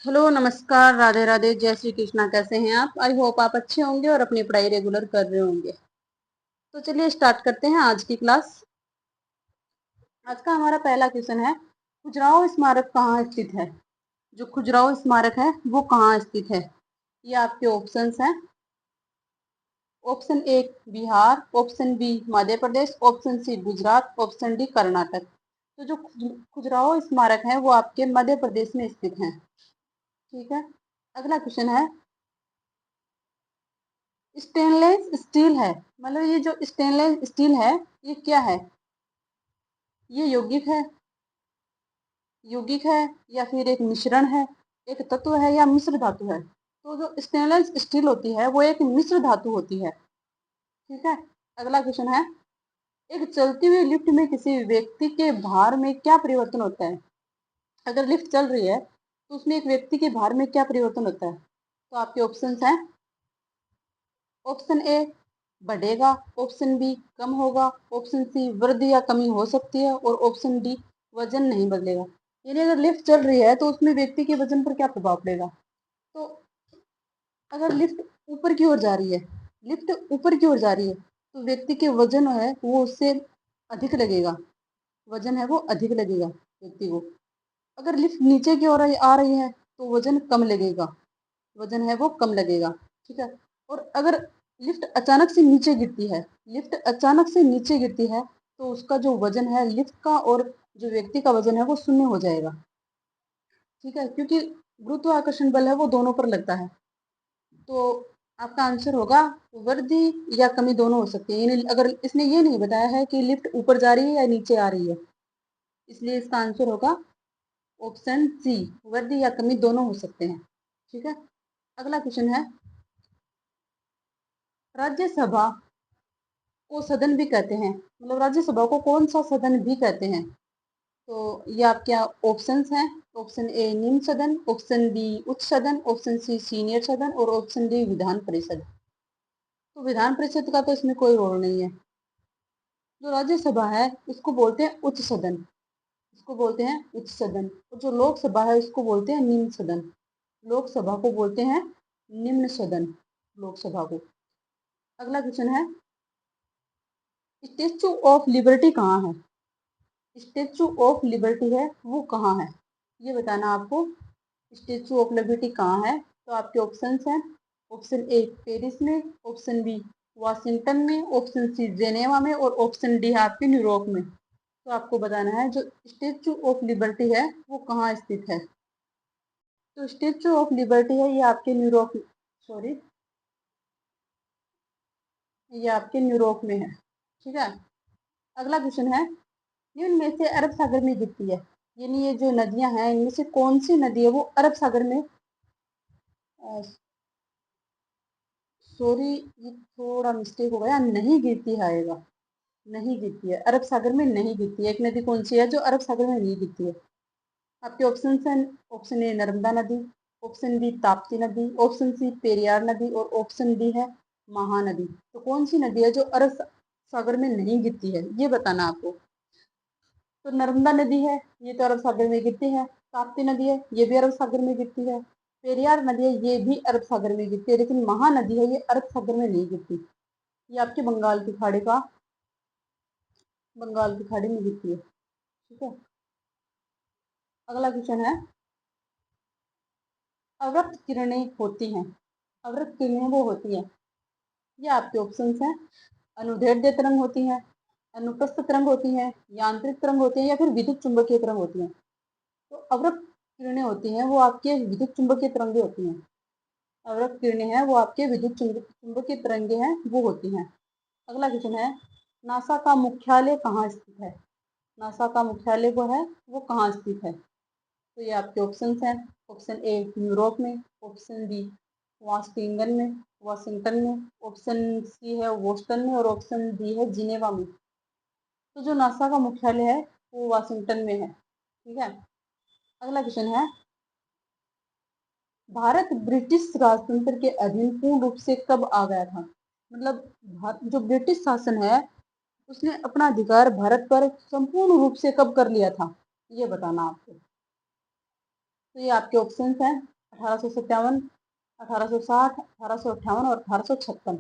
Hello, नमस्कार, राधे राधे, जय श्री कृष्णा। कैसे हैं आप? आई होप आप अच्छे होंगे और अपनी पढ़ाई रेगुलर कर रहे होंगे। तो चलिए स्टार्ट करते हैं आज की क्लास। आज का हमारा पहला क्वेश्चन है, खजुराहो स्मारक कहाँ स्थित है? जो खजुराहो स्मारक है वो कहाँ स्थित है? ये आपके ऑप्शंस हैं। Option A Bihar, option B Madhya Pradesh, option C Gujarat, option D Karnataka. तो जो खजुराहो स्मारक है वो आपके मध्य प्रदेश में स्थित है। ठीक है। अगला क्वेश्चन है, स्टेनलेस स्टील है, मतलब ये जो स्टेनलेस स्टील है ये क्या है? ये यौगिक है या फिर एक मिश्रण है, एक तत्व है या मिश्र धातु है? तो जो स्टेनलेस स्टील होती है वो एक मिश्र धातु होती है। ठीक है। अगला क्वेश्चन है, एक चलती हुई लिफ्ट में किसी व्यक्ति के भार में क्या परिवर्तन होता है? अगर लिफ्ट चल रही है तो उसमें एक व्यक्ति के भार में क्या परिवर्तन होता है? तो आपके ऑप्शंस हैं। ऑप्शन ए बढ़ेगा, ऑप्शन बी कम होगा, ऑप्शन सी वृद्धि या कमी हो सकती है और ऑप्शन डी वजन नहीं बदलेगा। यानी अगर लिफ्ट चल रही है तो उसमें व्यक्ति के वजन पर क्या प्रभाव पड़ेगा? तो अगर लिफ्ट ऊपर की ओर जा रही है, लिफ्ट ऊपर की ओर जा रही है तो व्यक्ति के वजन है वो उससे अधिक लगेगा, वजन है वो अधिक लगेगा व्यक्ति को। अगर लिफ्ट नीचे की ओर आ रही है तो वजन कम लगेगा, वजन है वो कम लगेगा। ठीक है। और अगर लिफ्ट अचानक से नीचे गिरती है, लिफ्ट अचानक से नीचे गिरती है तो उसका जो वजन है लिफ्ट का और जो व्यक्ति का वजन है वो शून्य हो जाएगा। ठीक है, क्योंकि गुरुत्वाकर्षण बल है वो दोनों पर लगता है। तो आपका आंसर होगा वृद्धि या कमी दोनों हो सकती है। यानी अगर इसने ये नहीं बताया है कि लिफ्ट ऊपर जा रही है या नीचे आ रही है, इसलिए इसका आंसर होगा ऑप्शन सी, वृद्धि या कमी दोनों हो सकते हैं। ठीक है। अगला क्वेश्चन है, राज्यसभा को सदन भी कहते हैं, मतलब राज्यसभा को कौन सा सदन भी कहते हैं? तो ये आपके ऑप्शंस हैं। ऑप्शन ए निम्न सदन, ऑप्शन बी उच्च सदन, ऑप्शन सी सीनियर सदन और ऑप्शन डी विधान परिषद। तो विधान परिषद का तो इसमें कोई रोल नहीं है। जो राज्यसभा है उसको बोलते हैं उच्च सदन, इसको बोलते हैं उच्च सदन। और जो लोकसभा है उसको बोलते हैं निम्न सदन, लोकसभा को बोलते हैं निम्न सदन, लोकसभा को। अगला क्वेश्चन है, स्टेचू ऑफ लिबर्टी कहाँ है? स्टेचू ऑफ लिबर्टी है वो कहाँ है, ये बताना आपको। स्टेचू ऑफ लिबर्टी कहाँ है? तो आपके ऑप्शंस हैं। ऑप्शन ए पेरिस में, ऑप्शन बी वाशिंगटन में, ऑप्शन सी जेनेवा में और ऑप्शन डी है आपके न्यूयॉर्क में। तो आपको बताना है जो स्टेचू ऑफ लिबर्टी है वो कहाँ स्थित है। तो स्टेचू ऑफ लिबर्टी है ये आपके न्यूयॉर्क, सॉरी, ये आपके न्यूयॉर्क में है। ठीक है। अगला क्वेश्चन है, निम्न में से अरब सागर में गिरती है, यानी ये जो नदियां हैं इनमें से कौन सी नदी है वो अरब सागर में, सॉरी ये थोड़ा मिस्टेक हो गया, नहीं गिरती है आएगा, नहीं गिरती है अरब सागर में, नहीं गिरती है। एक नदी कौन सी है जो अरब सागर में नहीं गिरती है? आपके ऑप्शन हैं। ऑप्शन ए नर्मदा नदी, ऑप्शन बी ताप्ती नदी, ऑप्शन सी पेरियार नदी और ऑप्शन डी है महानदी। तो कौन सी नदी है जो अरब सागर में नहीं गिरती है ये बताना आपको। तो नर्मदा नदी है, ये तो अरब सागर में गिरती है। ताप्ती नदी है, ये भी अरब सागर में गिरती है। पेरियार नदी है, ये भी अरब सागर में गिरती है, लेकिन महानदी है ये अरब सागर में नहीं गिरती। ये आपके बंगाल की खाड़ी में गिरती है। ठीक है। अगला क्वेश्चन है, अवरक्त किरणें होती हैं, अवरक्त किरणें वो होती हैं, ये आपके ऑप्शंस हैं। अनुदैर्ध्य तरंग होती हैं, अनुप्रस्थ तरंग होती हैं, यांत्रिक तरंग होती हैं या फिर विद्युत चुंबकीय तरंग होती हैं। तो अवरक्त किरणें होती हैं वो आपके विद्युत चुंबकीय तरंगे होती हैं। अवरक्त किरणें हैं वो आपके विद्युत चुंबकीय तरंगे हैं वो होती हैं। अगला क्वेश्चन है, नासा का मुख्यालय कहाँ स्थित है? नासा का मुख्यालय वो है वो कहाँ स्थित है? तो ये आपके ऑप्शंस हैं। ऑप्शन ए यूरोप में, ऑप्शन बी वाशिंगटन में, ऑप्शन सी है बोस्टन में और ऑप्शन डी है जिनेवा में। तो जो नासा का मुख्यालय है वो वाशिंगटन में है। ठीक है। अगला क्वेश्चन है, भारत ब्रिटिश राजतंत्र के अधीन पूर्ण रूप से कब आ गया था? मतलब जो ब्रिटिश शासन है उसने अपना अधिकार भारत पर संपूर्ण रूप से कब कर लिया था, ये बताना आपको। तो ये आपके ऑप्शन हैं 1857, 1860, 1858 और 1856।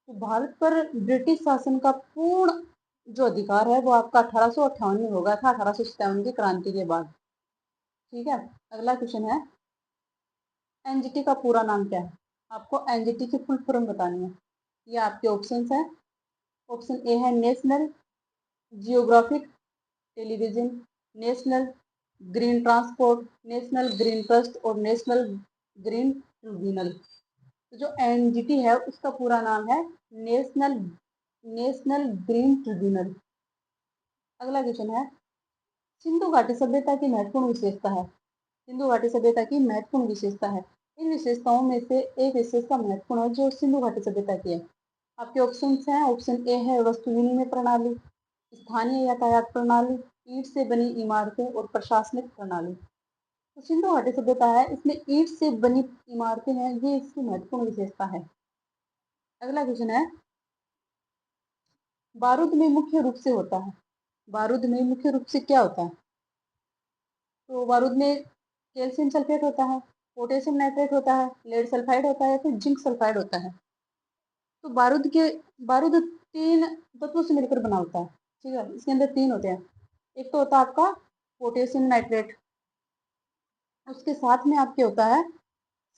तो भारत पर ब्रिटिश शासन का पूर्ण जो अधिकार है वो आपका 1858 में हो गया था, 1857 की क्रांति के बाद। ठीक है, अगला क्वेश्चन है एनजीटी का पूरा नाम क्या है? आपको एनजीटी की फुल फॉर्म बतानी है। ये आपके ऑप्शंस हैं। ऑप्शन ए है national geographic television, national green transport, national green trust और नेशनल ग्रीन ट्रिब्यूनल। तो जो एनजीटी है उसका पूरा नाम है नेशनल नेशनल ग्रीन ट्रिब्यूनल। अगला क्वेश्चन है सिंधु घाटी सभ्यता की महत्वपूर्ण विशेषता है। सिंधु घाटी सभ्यता की महत्वपूर्ण विशेषता है। इन विशेषताओं में से एक विशेषता महत्वपूर्ण है जो सिंधु घाटी सभ्यता की है। आपके ऑप्शन हैं। ऑप्शन ए है वस्तु विनिमय प्रणाली, स्थानीय यातायात प्रणाली, ईंट से बनी इमारतें और प्रशासनिक प्रणाली। तो सिंधु घाटी सभ्यता है, इसमें ईंट से बनी इमारतें हैं, ये इसकी महत्वपूर्ण विशेषता है। अगला क्वेश्चन है बारूद में मुख्य रूप से होता है। बारूद में मुख्य रूप से क्या होता है? तो बारूद में कैल्शियम सल्फेट होता है, पोटेशियम नाइट्रेट होता है, लेड सल्फाइड होता है या फिर जिंक सल्फाइड होता है। तो बारूद 3 तत्वों से मिलकर बना होता है। ठीक है, इसके अंदर 3 होते हैं। एक तो होता है आपका पोटेशियम नाइट्रेट, उसके साथ में आपके होता है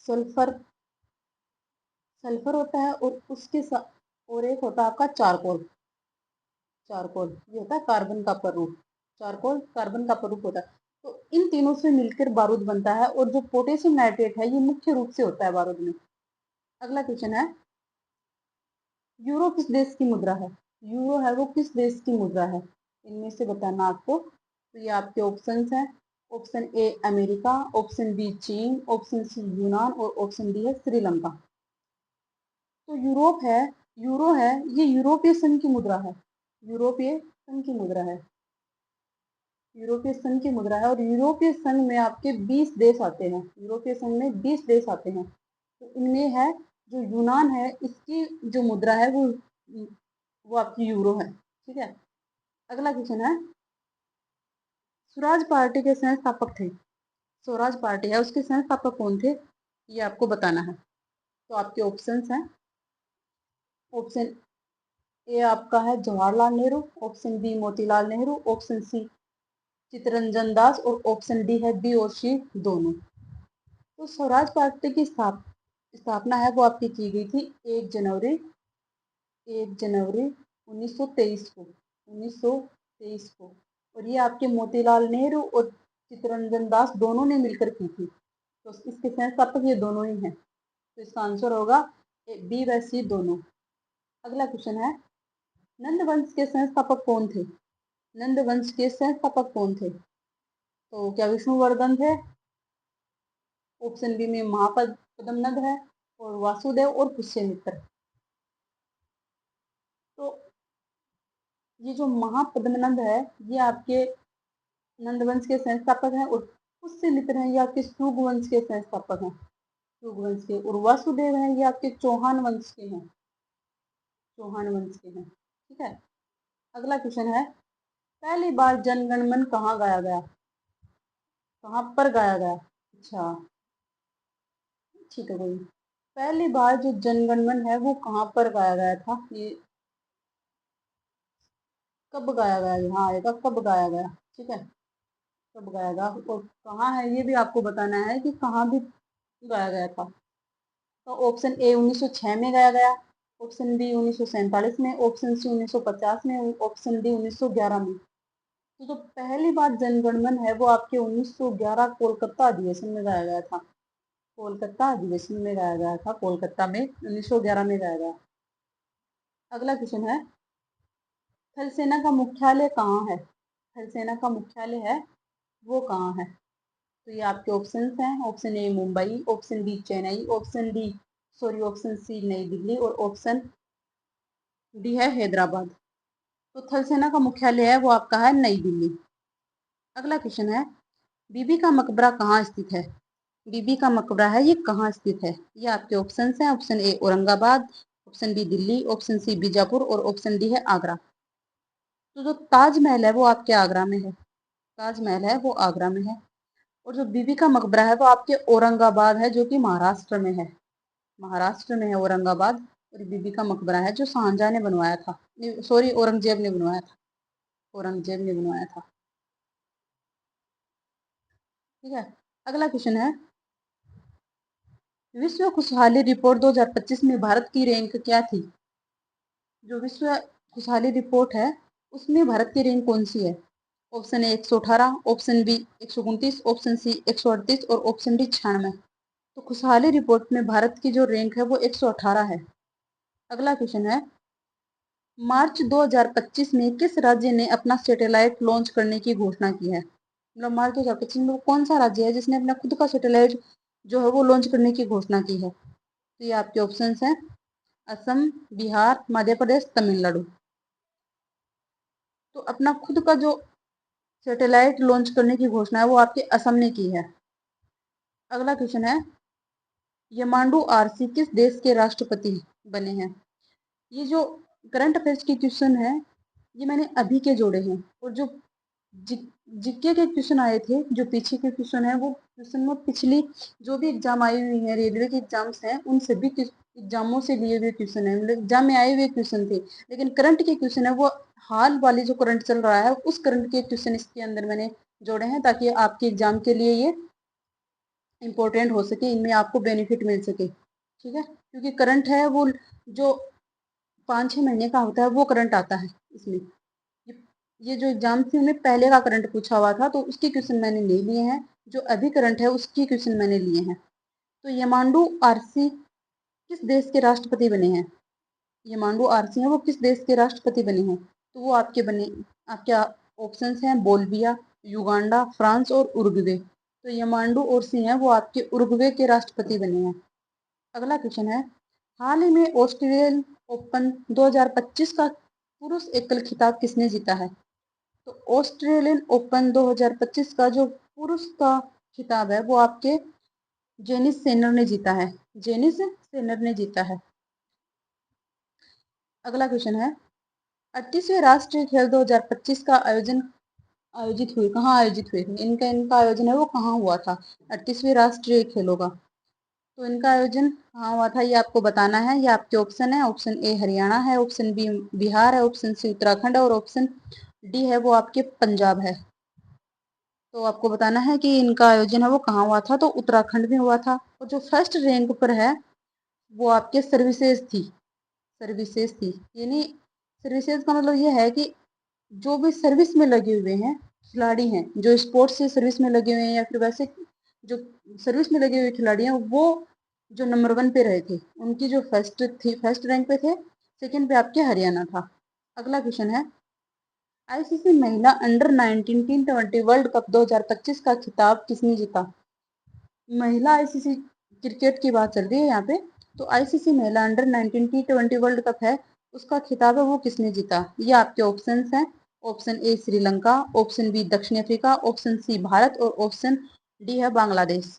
सल्फर सल्फर होता है और उसके साथ और एक होता है आपका चारकोल। चारकोल ये होता है कार्बन का प्ररूप। चारकोल कार्बन का प्ररूप होता है। तो इन तीनों से मिलकर बारूद बनता है और जो पोटेशियम नाइट्रेट है ये मुख्य रूप से होता है बारूद में। अगला क्वेश्चन है यूरो किस देश की मुद्रा है? यूरो है वो किस देश की मुद्रा है? इनमें से बताना आपको। तो ये आपके ऑप्शंस हैं। Option A America, option B चीन, ऑप्शन सी यूनान और ऑप्शन डी है श्रीलंका। तो यूरो है, ये यूरोपीय संघ की मुद्रा है। यूरोपीय संघ की मुद्रा है। यूरोपीय संघ की मुद्रा है और यूरोपीय संघ में आपके 20 देश आते हैं। यूरोपीय संघ में 20 देश आते हैं। तो इनमें है जो यूनान है, इसकी जो मुद्रा है वो आपकी यूरो है। ठीक है, अगला क्वेश्चन है स्वराज पार्टी के संस्थापक थे। स्वराज पार्टी है उसके संस्थापक कौन थे? ये आपको बताना है। तो आपके ऑप्शंस हैं। ऑप्शन ए आपका है Jawaharlal Nehru, option B Motilal Nehru, option C Chittaranjan Das और ऑप्शन डी है बी और सी दोनों। तो स्वराज पार्टी की स्थापना है वो आपकी की गई थी 1 जनवरी 1923 को। 1923 को। और ये आपके मोतीलाल नेहरू और चित्तरंजन दास दोनों ने मिलकर की थी। तो इसके संस्थापक ये दोनों ही हैं। तो इसका आंसर होगा बी व सी दोनों। अगला क्वेश्चन है नंद वंश के संस्थापक कौन थे? नंद वंश के संस्थापक कौन थे? तो क्या विष्णुवर्धन थे? ऑप्शन बी में महापद्म नंद है और वासुदेव और पुष्यमित्र। तो ये जो महापद्मनंद है ये आपके नंदवंश के संस्थापक हैं और पुष्यमित्र हैं ये आपके शुग वंश के संस्थापक हैं। शुग वंश के। और वासुदेव हैं ये आपके चौहान वंश के हैं। चौहान वंश के हैं। ठीक है, अगला क्वेश्चन है पहली बार जनगण मन कहाँ गाया गया? कहाँ पर गाया गया? अच्छा, ठीक है कोई। पहली बार जो जनगण मन है वो कहाँ पर गाया गया था? ये कब गाया गया? यहाँ आएगा कब गाया गया। ठीक है, कब गाया गया और कहाँ है ये भी आपको बताना है कि कहाँ भी गाया गया था। तो ऑप्शन ए 1906 में गाया गया, ऑप्शन बी 1947 में, ऑप्शन सी 1950 में, ऑप्शन डी 1911 में। तो जो पहली बार जनगणमन है वो आपके 1911 कोलकाता अधिवेशन में गाया गया था। कोलकाता अधिवेशन में गाया गया था। कोलकाता में 1911 में गाया गया। अगला क्वेश्चन है थल सेना का मुख्यालय कहाँ है? थल सेना का मुख्यालय है वो कहाँ है? तो ये आपके ऑप्शंस हैं। Option A Mumbai, option B Chennai, option C New Delhi और ऑप्शन डी है हैदराबाद। तो थल सेना का मुख्यालय है वो आपका है नई दिल्ली। अगला क्वेश्चन है बीबी का मकबरा कहाँ स्थित है? बीबी का मकबरा है ये कहाँ स्थित है? ये आपके ऑप्शंस हैं। Option A Aurangabad, option B Delhi, option C Bijapur और ऑप्शन डी है आगरा। तो जो ताजमहल है वो आपके आगरा में है। ताजमहल है वो आगरा में है। और जो बीबी का मकबरा है वो आपके औरंगाबाद है, जो कि महाराष्ट्र में है। महाराष्ट्र में है औरंगाबाद। और बीबी का मकबरा है जो शाहजहां ने बनवाया था, सॉरी औरंगजेब ने बनवाया था, औरंगजेब ने बनवाया था। ठीक है, अगला क्वेश्चन है, विश्व खुशहाली रिपोर्ट 2025 में भारत की रैंक क्या थी? जो विश्व खुशहाली रिपोर्ट है उसमें भारत की रैंक कौन सी है? Option A 118, option B 129, option C 138 और ऑप्शन डी 96। तो खुशहाली रिपोर्ट में भारत की जो रैंक है वो 118 है। अगला क्वेश्चन है, मार्च 2025 में किस राज्य ने अपना सैटेलाइट लॉन्च करने की घोषणा की है? मतलब मार्च 2025 में वो कौन सा राज्य है जिसने अपना खुद का सैटेलाइट जो है वो लॉन्च करने की घोषणा की है? तो ये आपके ऑप्शंस हैं, असम, बिहार, मध्य प्रदेश, तमिलनाडु। तो अपना खुद का जो सैटेलाइट लॉन्च करने की घोषणा है वो आपके असम ने की है। अगला क्वेश्चन है, यमांडू आरसी किस देश के राष्ट्रपति बने हैं? ये जो करंट अफेयर्स के क्वेश्चन है ये मैंने अभी के जोड़े हैं, और जो जीके के क्वेश्चन आए थे, जो पीछे के क्वेश्चन है वो क्वेश्चन में पिछली जो भी एग्जाम आई हुई है, रेलवे के एग्जाम्स हैं, उन सभी एग्जामों से लिए हुए क्वेश्चन है, मतलब एग्जाम में आए हुए क्वेश्चन थे। लेकिन करंट के क्वेश्चन है वो हाल वाली जो करंट चल रहा है उस करंट के क्वेश्चन इसके अंदर मैंने जोड़े हैं, ताकि आपके एग्जाम के लिए ये इम्पोर्टेंट हो सके, इनमें आपको बेनिफिट मिल सके। ठीक है, क्योंकि करंट है वो जो 5-6 महीने का होता है वो करंट आता है इसमें। ये जो एग्जाम थी उन्हें पहले का करंट पूछा हुआ था, तो उसके क्वेश्चन मैंने ले लिए हैं। जो अभी करंट है उसके क्वेश्चन मैंने लिए हैं। तो यमांडू आरसी किस देश के राष्ट्रपति बने हैं? यमांडू आरसी हैं वो किस देश के राष्ट्रपति बने हैं? तो वो आपके ऑप्शंस हैं, बोल्विया, युगांडा, फ्रांस और उरुग्वे। तो यमांडू आरसी हैं वो आपके उरुग्वे के राष्ट्रपति बने हैं। अगला क्वेश्चन है, हाल ही में ऑस्ट्रेलियन ओपन 2025 का पुरुष एकल खिताब किसने जीता है? तो ऑस्ट्रेलियन ओपन 2025 का जो पुरुष का खिताब है वो आपके जेनिस सेनर ने जीता है। जेनिस सेनर ने जीता है। अगला क्वेश्चन है, 38वें राष्ट्रीय खेल 2025 का कहाँ आयोजित हुए थे? इनका आयोजन है वो कहाँ हुआ था 38वें राष्ट्रीय खेलों का? तो इनका आयोजन कहाँ हुआ था ये आपको बताना है। ये आपके ऑप्शन है, ऑप्शन ए हरियाणा है, ऑप्शन बी बिहार है, ऑप्शन सी उत्तराखंड है और ऑप्शन डी है वो आपके पंजाब है। तो आपको बताना है कि इनका आयोजन है वो कहाँ हुआ था। तो उत्तराखंड में हुआ था। और जो फर्स्ट रैंक पर है वो आपके सर्विसेज थी। सर्विसेज थी, यानी सर्विसेज का मतलब ये है कि जो भी सर्विस में लगे हुए हैं खिलाड़ी हैं, जो स्पोर्ट्स से सर्विस में लगे हुए हैं या फिर वैसे जो सर्विस में लगे हुए खिलाड़ी हैं, वो जो नंबर 1 पे रहे थे उनकी जो फर्स्ट रैंक पे थे। सेकंड पे आपके हरियाणा था। अगला क्वेश्चन है, आईसीसी महिला अंडर 19 T20 वर्ल्ड कप 2025 का खिताब किसने जीता? महिला आईसीसी क्रिकेट की बात चल रही है यहाँ पे। तो आईसीसी महिला अंडर 19 T20 वर्ल्ड कप है, उसका खिताब है वो किसने जीता? ये आपके ऑप्शंस हैं, option A Sri Lanka, option B दक्षिण अफ्रीका, ऑप्शन सी भारत और ऑप्शन डी है बांग्लादेश।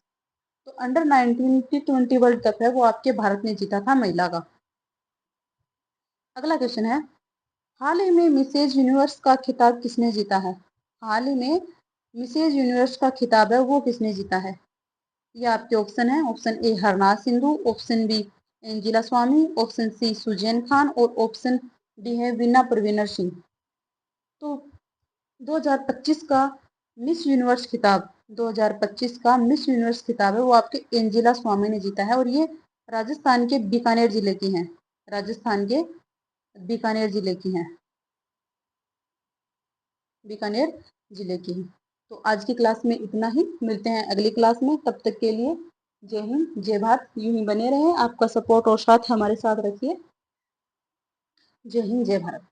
तो अंडर 19 T20 वर्ल्ड कप है वो आपके भारत ने जीता था महिला का। अगला क्वेश्चन है, हाल ही में मिसेज यूनिवर्स का खिताब किसने जीता है? हाल ही में मिसेज यूनिवर्स का खिताब है वो किसने जीता है? ये आपके ऑप्शन है, option A Harnaaz Sandhu, option B Angela Swami, option C Sussanne Khan और ऑप्शन डी है वीना परवीनर सिंह। तो 2025 का मिस यूनिवर्स खिताब 2025 का मिस यूनिवर्स खिताब है वो आपके एंजिला स्वामी ने जीता है, और ये राजस्थान के बीकानेर जिले की हैं। राजस्थान के बीकानेर जिले की हैं, बीकानेर जिले की हैं। तो आज की क्लास में इतना ही, मिलते हैं अगली क्लास में। तब तक के लिए जय हिंद, जय भारत। यूं ही बने रहें, आपका सपोर्ट और साथ हमारे साथ रखिए। जय हिंद, जय भारत।